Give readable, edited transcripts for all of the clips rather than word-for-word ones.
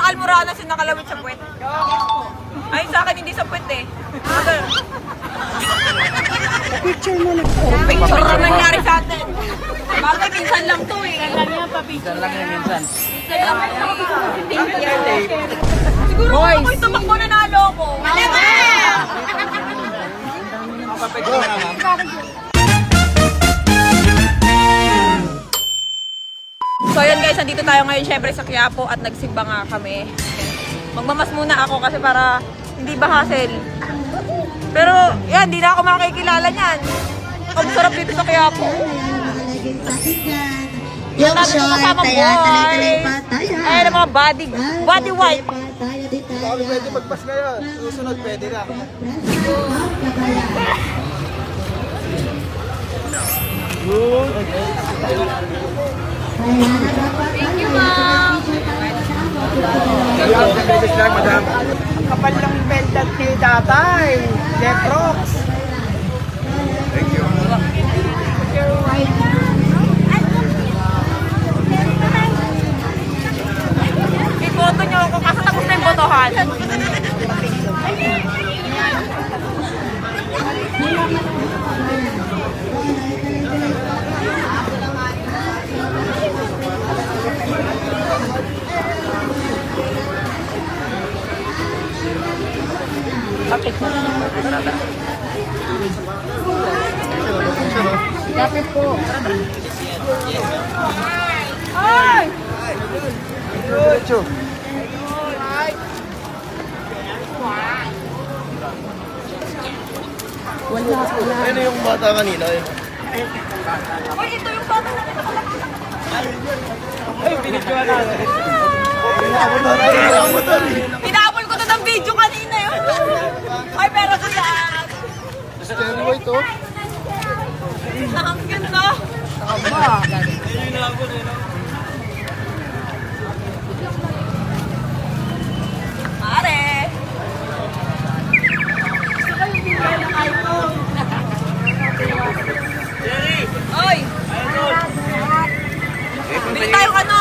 Almoranas yung nakalawit sa puwet. Ay, sa akin hindi sa puwet eh. Picture mo na. Picture na nangyari sa atin. Bakit minsan lang to eh. Minsan lang yan, minsan. Siguro kung ako'y tumakbo na nalo ko. So yun guys, nandito tayo ngayon syempre sa Quiapo at nagsimba nga kami. Magmamas muna ako kasi para hindi ba hassle. Pero yan, di na ako makikilala niyan. Ang sarap dito sa Quiapo. Yung Sabi ko short, kasama ayan, talay-talay boy. pa tayo. Ayan ang mga body wipe. Tayo dito. Kami pwede magpas ngayon. Susunod pwede na. Thank you, ma'am. Kapal lang pendant ni tatay. Leprox. Iboto niyo ako kasi tapos na yung botohan. Lapit po. Ay! Diretso. Wala. Ano yung bata kanina? Uy, ito yung bata na Ay, binigyan na. Pinabol ko na ng video kanina yun. Ay, pero kaya. Stairway to. Ang ganda. Mare. Oy. Bili tayo ano.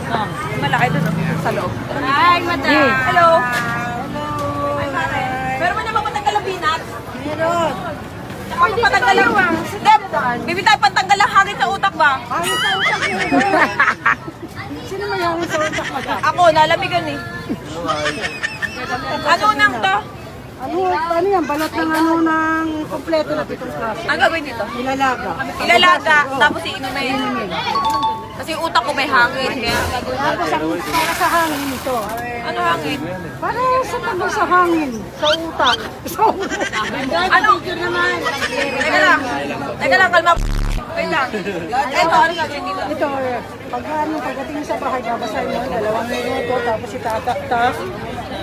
Ah, malaki doon sa loob. Hi, madam. Hello. Hi, mare. Meron mo na ba patanggal ang binat? Meron. Ako patanggal ang... Step! Bibi tayo pantanggal ang hangin sa utak ba? Hangin sa utak mo. Sino may hangin sa utak mo? Ako, lalamigan eh. Ano nang to? Ano yan? Balat ng ng kompleto na pitong klase. Ang gagawin dito? Ilalaga. Ilalaga, tapos iinumin. Kasi yung utak ko may hangin, kaya gagawin Tapos natin. para sa hangin ito. Ano hangin? Para sa tagal sa hangin. Sa utak. Sa utak. Ano? Teka lang, kalma. Wait lang. Ito, ano gagawin dito? Ito, pagdating sa bahay, babasahin mo, 2 minuto, tapos itataktak.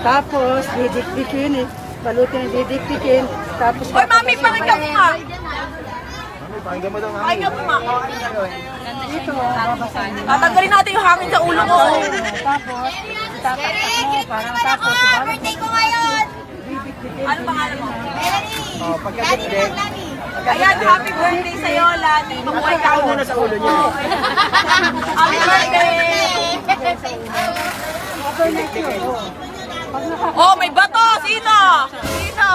Tapos, didikdikin eh. Balutin, didikdikin. Tapos, Hoy, mami, pakinggan mo nga. Pakinggan mo daw nga. Pakinggan mo nga. ito, babasahin mo. Tatanggalin natin yung hangin sa ulo ko. Tapos, itataktak mo, parang tapos, birthday ko ngayon! Ano pangalan mo? Oh, pagkabit. Ayan, happy birthday sa'yo, Lani. Mabuhay ka Muna sa ulo niya. Happy birthday! Overnight yun. Pag naka... Oh, may bato! Sino? Sino?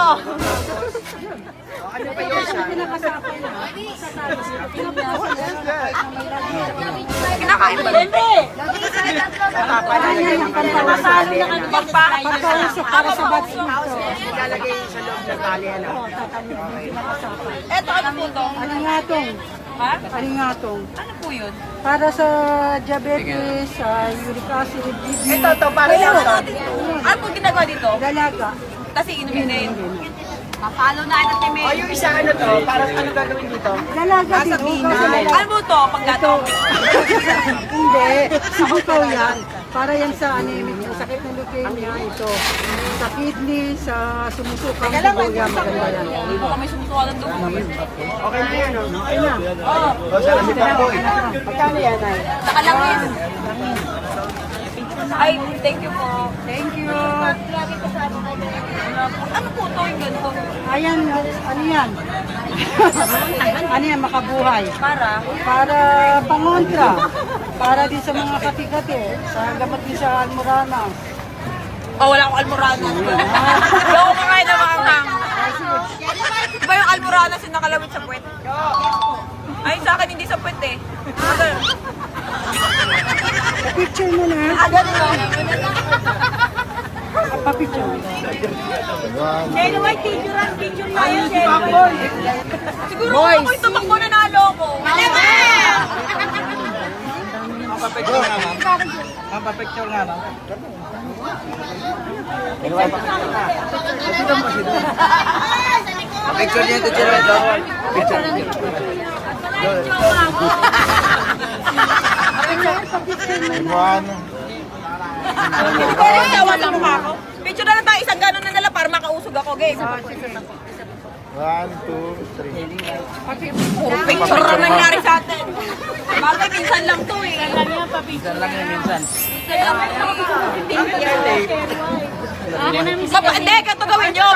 Ano pa yun siya? Pinakasapay na. Kinakain ba? Hindi! Masalo na kami. Magpahay na siya. Pagkausok para sa batis ito. Ilalagay sa loob ng tali. Eto, ano po to? Ano nga tong? Ha? Ano nga tong? Ano po yun? Para sa diabetes, sa uric acid, kidney. Ito, para sa Kailangan ito. natin. Ano po ginagawa dito? Dalaga. Kasi inumin din. Papalo na natin may... Oh, yung isa ano to? Para ano gagawin dito? Dalaga dito. Ano po to? Paggato? Hindi. Sibukaw yan. Para yan sa anemic, yung sakit ng leukemia, ito. Sa kidney, sa sumusukang dugo yan, maganda yan. Hindi po kami sumusuka ng dugo. Okay na yan, oh. Okay na. Oo. O, sa si Pamboy. Magkano yan, ay? Nakalangin. Ay, thank you po. Thank you. Ano po to yung ganito? Ayan, ano yan? ano yan, makabuhay. Para? Para pangontra. Para din sa mga kati-kati. Dapat din sa Almoranas. Oh, wala akong almoranas. Hindi ako makain na maanghang. Di ba yung almoranas yung nakalawit sa puwet? Ay, sa akin hindi sa puwet eh. Ano? Picture mo na. Ganun o. Pa-picture mo. Shane White, picture tayo, Shane White. Siguro ako yung tumakbo na nalo ko. Papapicture nga ba? Picture niya ito, Chirito. Picture niya. Tawa lang pa ako. Picture na lang tayo, isang gano'n na nila para makausog ako, game. 1, 2, 3. Puro picture na nangyari sa atin. Bakit minsan lang to eh. Minsan lang yan, minsan. Hindi, ganito gawin nyo.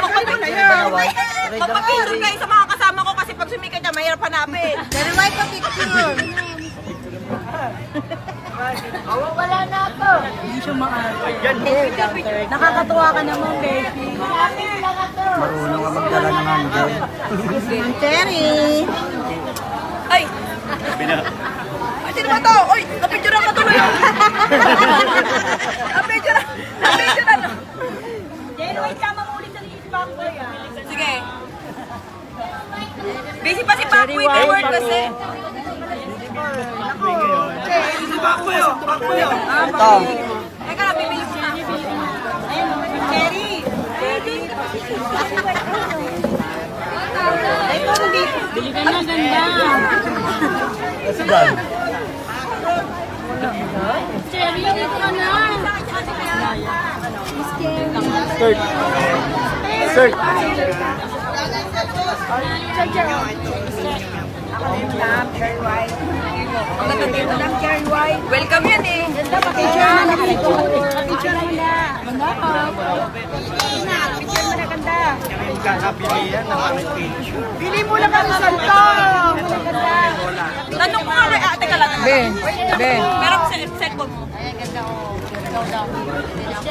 Magpapicture kayo sa mga kasama ko kasi pag sumikat niya, mahirap hanapin. Pero may pa-picture. Nakakatuwa ka naman, baby. Marunong ka magdala ng handle. Terry. Ay! Ay, sino ba to? Uy, napicture na tuloy. Napicture na. Jane White, tama mo ulit sa Pacboy ah. Sige. Busy pa si Pacboy sa work kasi. Ito. Teka lang, bibili ko na. Cherry! Bili ka na, ganda. Cherry, dito ka na. Skirt. Skirt. Ang ganda dito lang, Cherry White. Welcome yan eh. Picture mo na dito. Picture mo na. Kakabili yan ng mga picture. Bili mo na kami sa ito. Tanong ko nga, teka lang. Ben. Meron ko sa cellphone mo.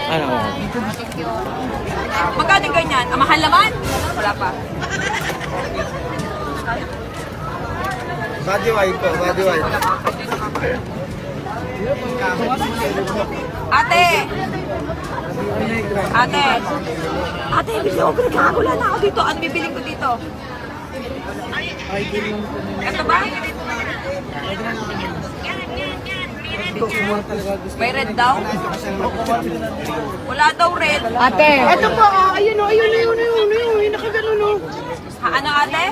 Ano? Magkano yung ganyan? Ang mahal naman? Wala pa. Body white po, body white. Ate! Ate, bisobre ka. Wala na ako dito. Ano bibiling ko dito? Ito ba? May red daw? Wala daw red. Ate. Ito po, ayun o, ayun, nakaganon o. Ha, ano ate?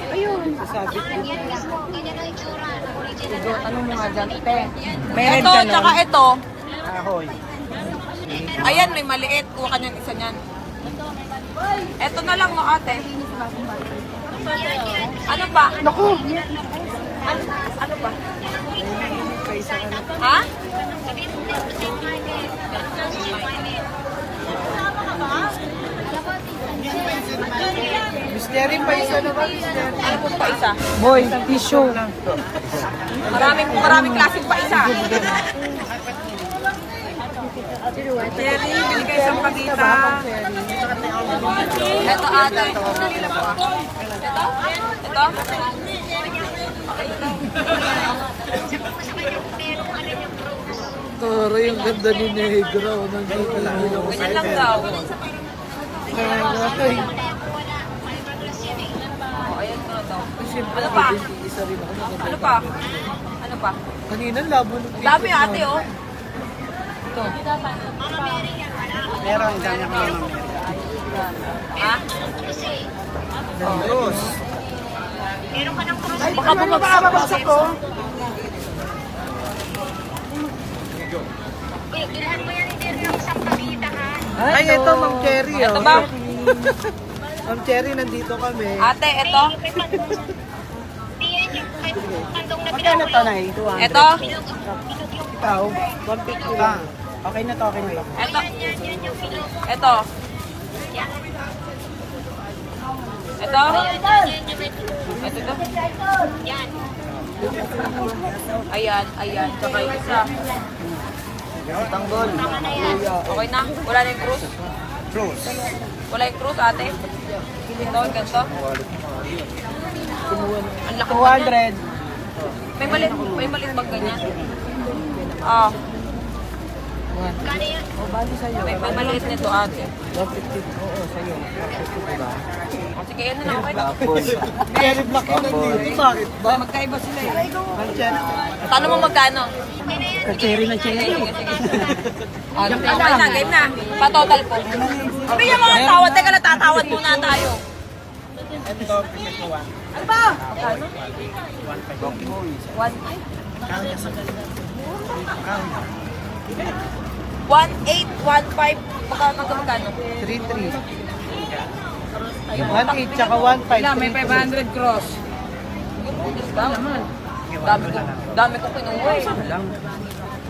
Ano mo nga dyan, te? Ito, tsaka ito. Ahoy. Ayan, may maliit. Kuha ka niyan, isa niyan. Ito na lang mo ate. Ano ba? Naku. Ano ba? Ha? Mystery pa isa na ba? Ano po pa isa? Boy, tissue. Maraming klaseng pa isa. Cherry, bili kayo sa pagita. Ito ate. Ito? Ito? Toro yung ganda ni Negro. Nandito lang yung Ganyan lang daw. Oh, ayan to to. Ano pa? Ano pa? Ano pa? Kanina labo ng Dami ate oh. Ito. Meron, dami ko naman. Ha? Cruz. Baka bumagsak ko. Ay, ito, Ma'am Cherry. Ito ba? Ma'am Cherry, nandito kami. Ate, ito. Magkano to, Nay? Ito. Ikaw? 150 lang. Okay na to, okay na to. Ito. Ito. Ito. Ito to. Ayan, ayan. Tsaka yung isa. Tanggol. Okay na? Wala na yung cruise? Close. Wala yung cruise, ate? Ito, ganito. Ang laki pa niya. 200. May maliit bag ganyan. Ah. May maliit nito, ate. 150. Oo, sa'yo. 150 diba? O, sige, yan na lang. Okay na. Very black yun nandito. Bakit ba? Magkaiba sila eh. Manchen. Tanong mo magkano? Kacheri ng cherry. Sige, sige. Okay na, game na. Pa-total po. Bigyan mo ng tawad. Teka, natatawad muna tayo. Ito, picket ko 1. Ano ba? Ano? 1,815. Magkano? 3-3. 1-8 tsaka 1-5. May 500 cross. Dami ko kinuha eh.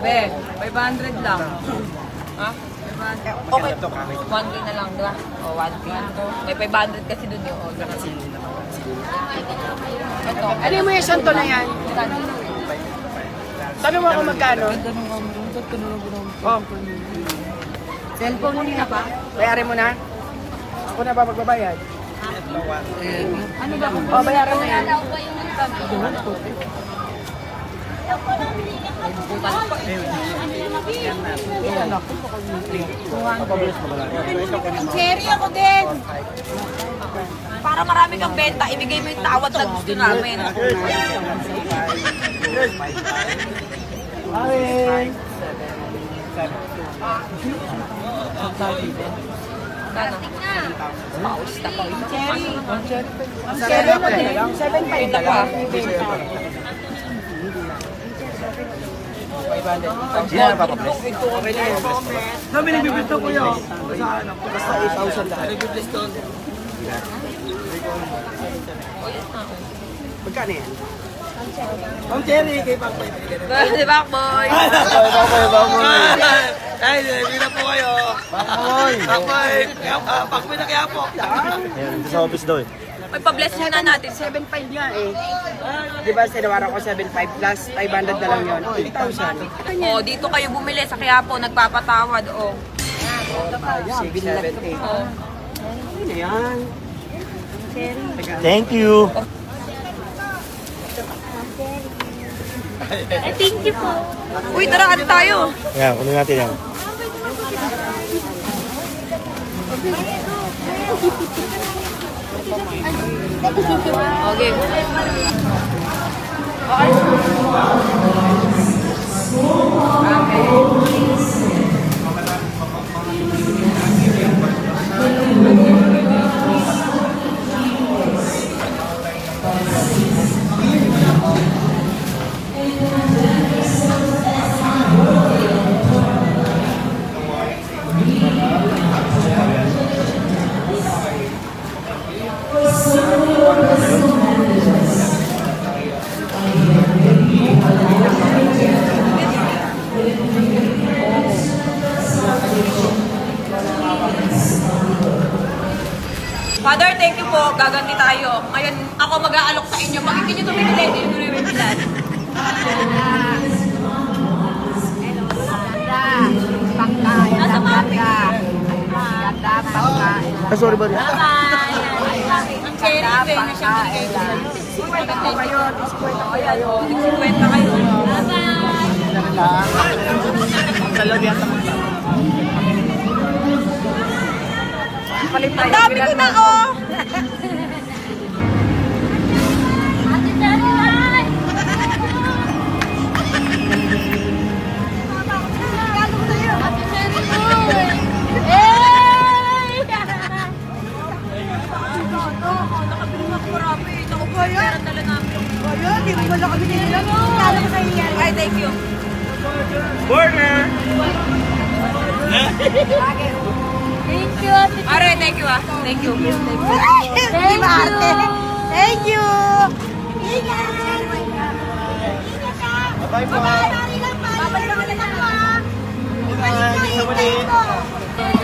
Be, 500 lang. Ha? Okay. 1K na lang, diba? O, 1K. May 500 kasi dun yung order. Ito. Ano mo yung santo na yan? Tanong mo ako magkano? Oh. Cellphone mo na ba? Bayarin mo na? Ako na ba magbabayad? Ano ba? Oh, bayaran mo yan. Cherry ako din. Para marami kang benta, ibigay mo yung tawad na gusto namin. Arin. Kano? Paus na pa. Cherry. 7.5 Ito pa. Hindi na papapress. Sabi nagbibito ko yun. Basta 8,000 lahat. Magkano yan? Ang cherry kay Pakboy. Di ba, boy? Ay, hindi na po kayo. Pakboy. Pakboy na kaya po. Ayan, sa office daw eh. May pa-bless muna natin. 7.5 nga eh. Di ba sinawaran ko 7.5 plus 500 na lang yun. 8,000. O, dito kayo bumili sa Quiapo, nagpapatawad. O. 6, 7, 8. O. Ano yan? Thank you. Uy, tara, ano tayo? Ayan, kunin natin yan. Okay. Father, thank you po. Gaganti tayo. Ngayon, ako mag-aalok sa inyo. Pag hindi nyo tumigilin, hindi nyo bibilan. Nasa mami. Ah, sorry buddy. Ang cherry, hindi na siya mag-cherry. 50 kayo. 50 kayo. 50 kayo. Sa loob yata Ang dami ko na, oh! Ay, thank you. Burger! Are, thank you ah. Thank you. Thank you! Thank you! Bye po.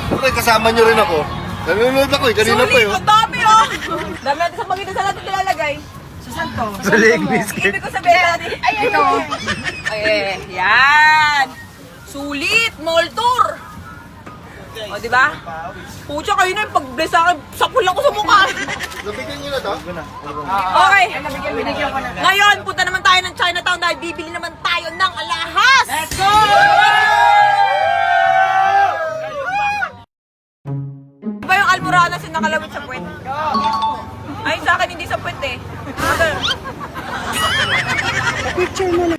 Okay, kasama nyo rin ako. Nanonood ako eh, kanina pa Sulit, yun. ang dami oh! Dami natin sa magitan sa natin nilalagay. Sa Saan to? Sa leg biscuit. Ibig ko sabihin natin. Ay, ito. Ay, yan. Sulit, mall tour. O, di ba? Pucha, kayo na yung pag-bless sa akin, sapul ako sa mukha. Nabigyan niyo na to? Okay. Ngayon, punta naman tayo ng Chinatown dahil bibili naman tayo ng alahas. Let's go! Diba yung almoranas yung nakalawit sa puwet? Ay, sa akin hindi sa puwet eh. Picture mo na.